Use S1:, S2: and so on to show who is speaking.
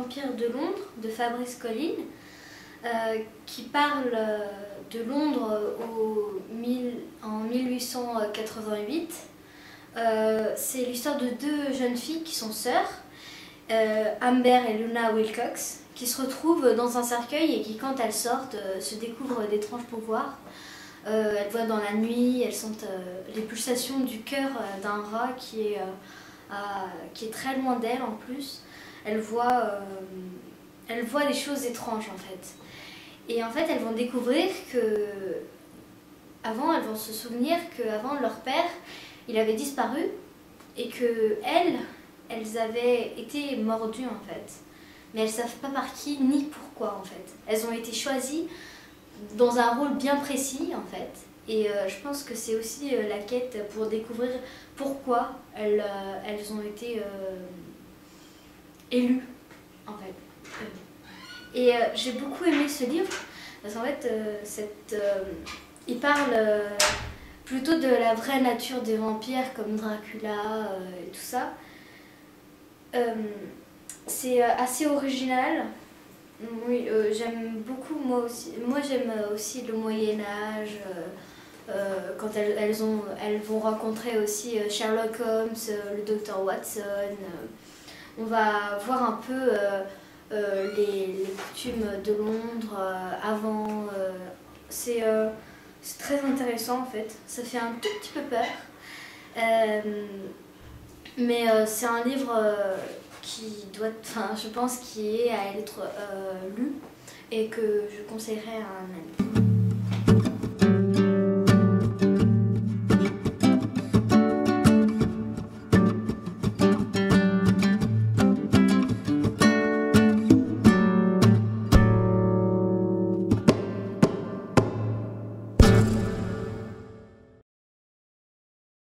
S1: Vampires de Londres de Fabrice Colline, qui parle de Londres en 1888. C'est l'histoire de deux jeunes filles qui sont sœurs, Amber et Luna Wilcox, qui se retrouvent dans un cercueil et qui, quand elles sortent, se découvrent d'étranges pouvoirs. Elles voient dans la nuit, elles sentent les pulsations du cœur d'un rat qui est très loin d'elles en plus. Elles voient des choses étranges en fait. Et en fait, elles vont découvrir que... elles vont se souvenir qu'avant, leur père, il avait disparu et que elles avaient été mordues en fait. Mais elles ne savent pas par qui ni pourquoi en fait. Elles ont été choisies dans un rôle bien précis en fait. Et je pense que c'est aussi la quête pour découvrir pourquoi elles ont été élues en fait. Et j'ai beaucoup aimé ce livre parce qu'en fait il parle plutôt de la vraie nature des vampires comme Dracula et tout ça. C'est assez original. Oui, j'aime beaucoup moi aussi. Moi j'aime aussi le Moyen-Âge, quand elles vont rencontrer aussi Sherlock Holmes, le docteur Watson. On va voir un peu les coutumes de Londres avant. C'est très intéressant en fait. Ça fait un tout petit peu peur. Mais c'est un livre qui doit, je pense, qui est à être lu et que je conseillerais à un ami.